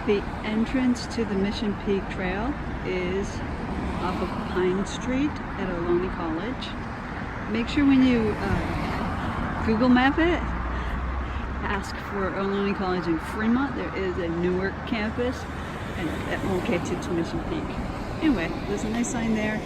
The entrance to the Mission Peak Trail is off of Pine Street at Ohlone College. Make sure when you Google map it, ask for Ohlone College in Fremont. There is a Newark campus, and that won't get you to Mission Peak. Anyway, there's a nice sign there.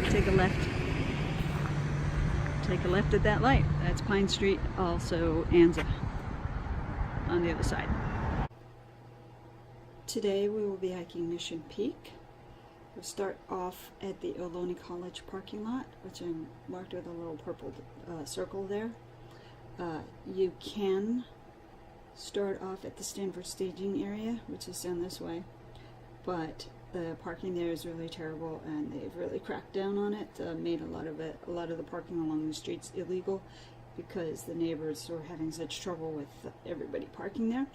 Take a left. Take a left at that light. That's Pine Street, also Anza on the other side. Today we will be hiking Mission Peak. We'll start off at the Ohlone College parking lot, which I marked with a little purple circle there. You can start off at the Stanford staging area, which is down this way, but the parking there is really terrible, and they've really cracked down on it. Made a lot of the parking along the streets illegal because the neighbors were having such trouble with everybody parking there.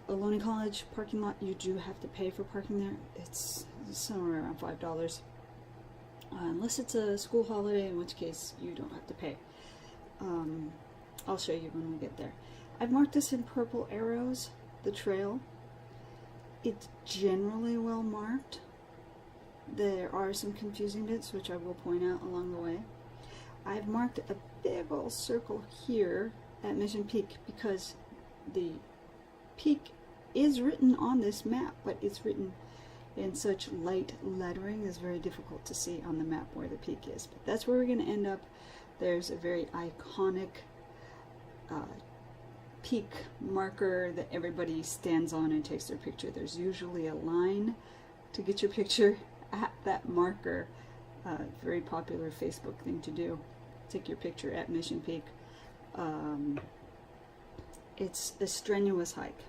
Ohlone College parking lot, you do have to pay for parking there. It's somewhere around $5, unless it's a school holiday, in which case you don't have to pay. I'll show you when we get there. I've marked this in purple arrows, the trail. It's generally well marked. There are some confusing bits, which I will point out along the way. I've marked a big old circle here at Mission Peak because the peak is written on this map, but it's written in such light lettering it's very difficult to see on the map where the peak is. But that's where we're going to end up. There's a very iconic peak marker that everybody stands on and takes their picture. There's usually a line to get your picture at that marker. Very popular Facebook thing to do. Take your picture at Mission Peak. It's a strenuous hike.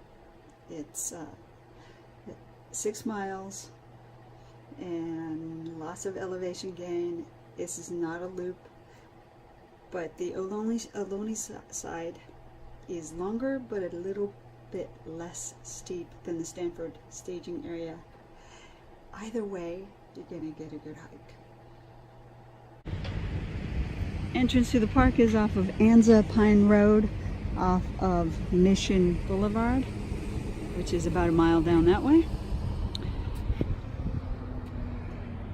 It's 6 miles and lots of elevation gain. This is not a loop, but the Ohlone side is longer but a little bit less steep than the Stanford staging area. Either way, you're going to get a good hike. Entrance to the park is off of Anza Pine Road, off of Mission Boulevard, which is about a mile down that way.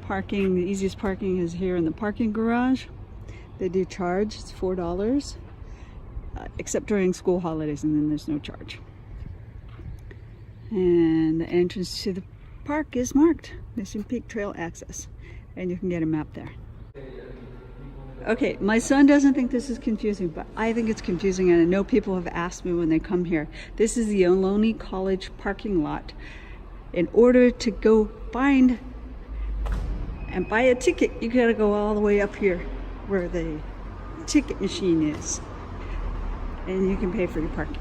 Parking, the easiest parking is here in the parking garage. They do charge, it's $4, except during school holidays, and then there's no charge. And the entrance to the park is marked, Mission Peak Trail Access, and you can get a map there. Okay, my son doesn't think this is confusing, but I think it's confusing, and I know people have asked me when they come here. This is the Ohlone College parking lot. In order to go find and buy a ticket, you gotta go all the way up here where the ticket machine is, and you can pay for your parking.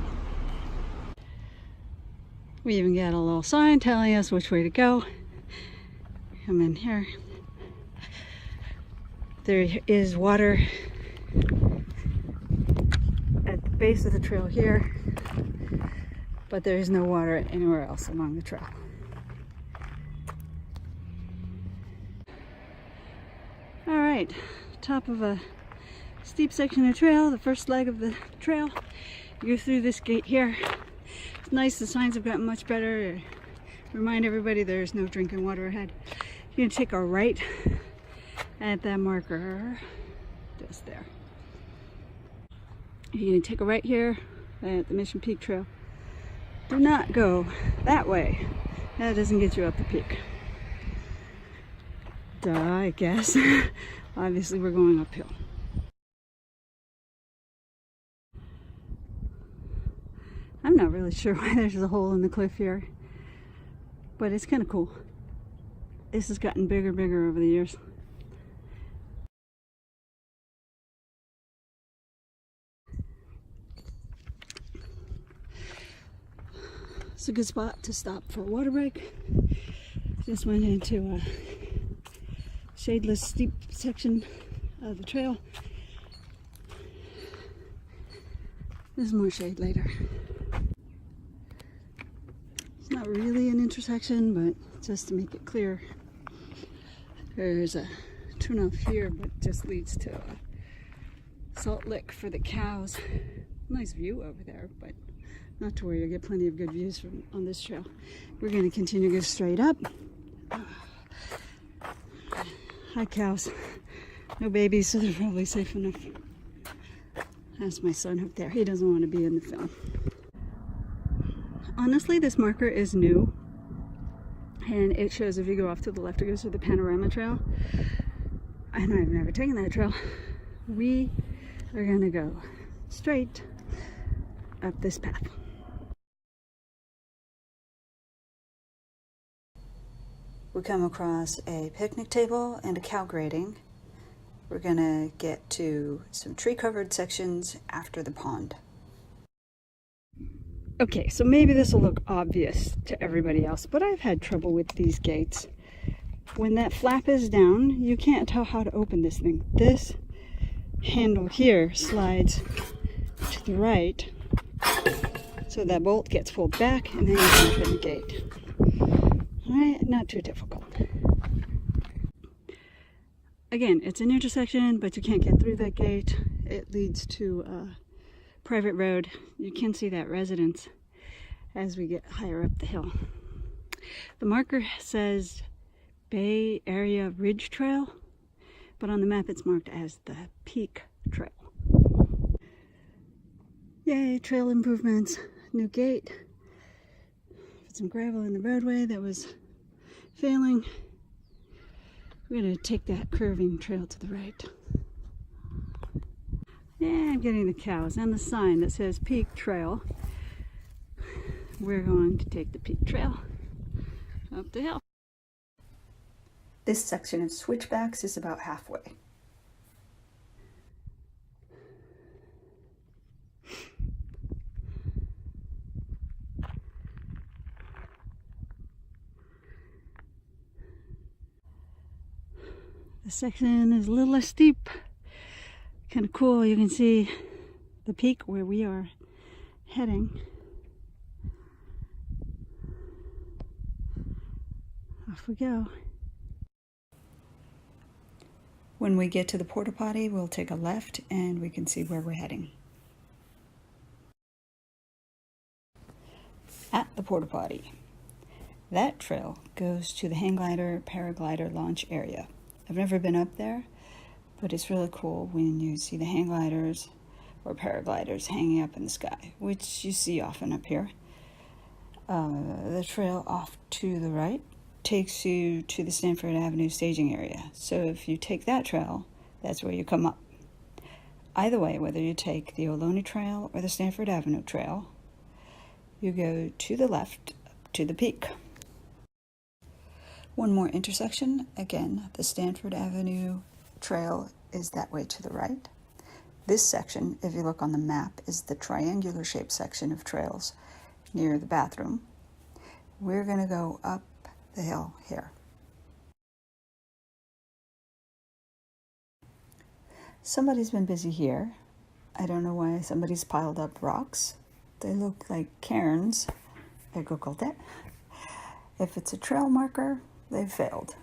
We even got a little sign telling us which way to go. Come in here. There is water at the base of the trail here, but there is no water anywhere else along the trail. All right, top of a steep section of trail, the first leg of the trail. You go through this gate here. It's nice, the signs have gotten much better. Remind everybody there's no drinking water ahead. You're gonna take a right at that marker, just there. You're gonna take a right here at the Mission Peak Trail. Do not go that way. That doesn't get you up the peak. Duh, I guess. Obviously we're going uphill. I'm not really sure why there's a hole in the cliff here, but it's kind of cool. This has gotten bigger and bigger over the years. It's a good spot to stop for a water break. Just went into a shadeless, steep section of the trail. There's more shade later. It's not really an intersection, but just to make it clear, there's a turnoff here, but just leads to a salt lick for the cows. Nice view over there, but Not to worry, you'll get plenty of good views on this trail. We're going to continue to go straight up. Hi, cows. No babies, so they're probably safe enough. That's my son up there. He doesn't want to be in the film. Honestly, this marker is new. And it shows if you go off to the left, it goes to the Panorama Trail. And I've never taken that trail. We are going to go straight up this path. We come across a picnic table and a cow grating. We're gonna get to some tree-covered sections after the pond. Okay, so maybe this will look obvious to everybody else, but I've had trouble with these gates. When that flap is down, you can't tell how to open this thing. This handle here slides to the right, so that bolt gets pulled back, and then you can open the gate. All right, not too difficult. Again, it's an intersection, but you can't get through that gate. It leads to a private road. You can see that residence as we get higher up the hill. The marker says Bay Area Ridge Trail, but on the map it's marked as the Peak Trail. Yay, trail improvements. New gate. Put some gravel in the roadway that was failing. We're going to take that curving trail to the right. Yeah, I'm getting the cows and the sign that says Peak Trail. We're going to take the Peak Trail up the hill. This section of switchbacks is about halfway. This section is a little less steep. Kind of cool. You can see the peak where we are heading. Off we go. When we get to the porta potty, we'll take a left and we can see where we're heading. At the porta potty, that trail goes to the hang glider, paraglider launch area. I've never been up there, but it's really cool when you see the hang gliders or paragliders hanging up in the sky, which you see often up here. The trail off to the right takes you to the Stanford Avenue staging area. So if you take that trail, that's where you come up. Either way, whether you take the Ohlone Trail or the Stanford Avenue Trail, you go to the left up to the peak. One more intersection. Again, the Stanford Avenue Trail is that way to the right. This section, if you look on the map, is the triangular shaped section of trails near the bathroom. We're going to go up the hill here. Somebody's been busy here. I don't know why somebody's piled up rocks. They look like cairns. I googled it. If it's a trail marker, they've failed.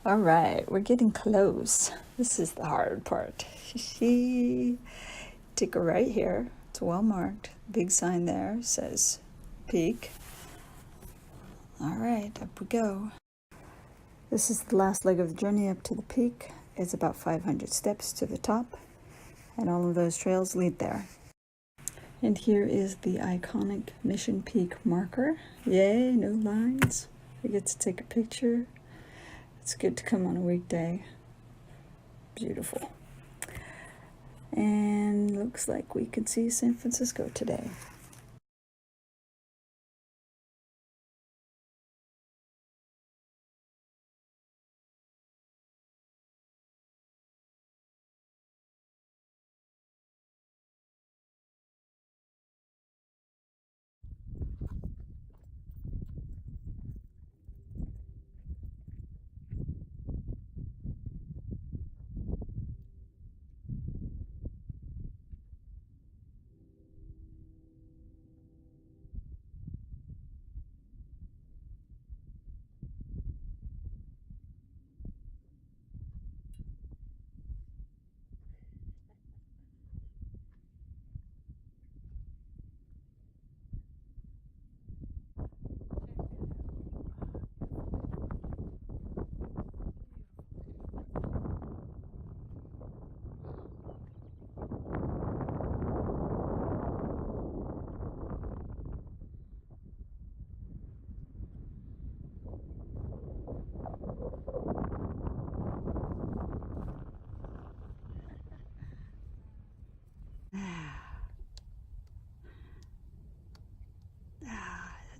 All right, we're getting close. This is the hard part. Take a right here. It's well marked. Big sign there says peak. All right, up we go. This is the last leg of the journey up to the peak. It's about 500 steps to the top, and all of those trails lead there. And here is the iconic Mission Peak marker. Yay, no lines. We get to take a picture. It's good to come on a weekday. Beautiful. And looks like we can see San Francisco today.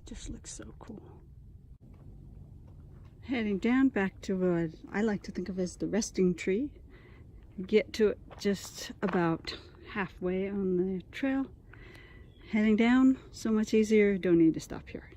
It just looks so cool. Heading down back to what I like to think of as the resting tree. Get to it just about halfway on the trail. Heading down, so much easier, don't need to stop here.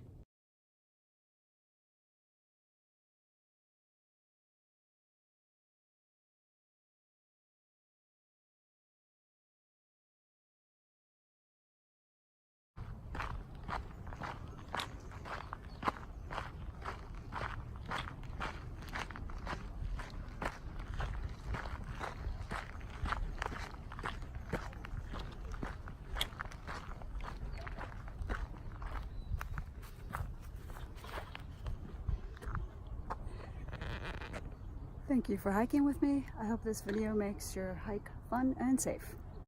Thank you for hiking with me. I hope this video makes your hike fun and safe.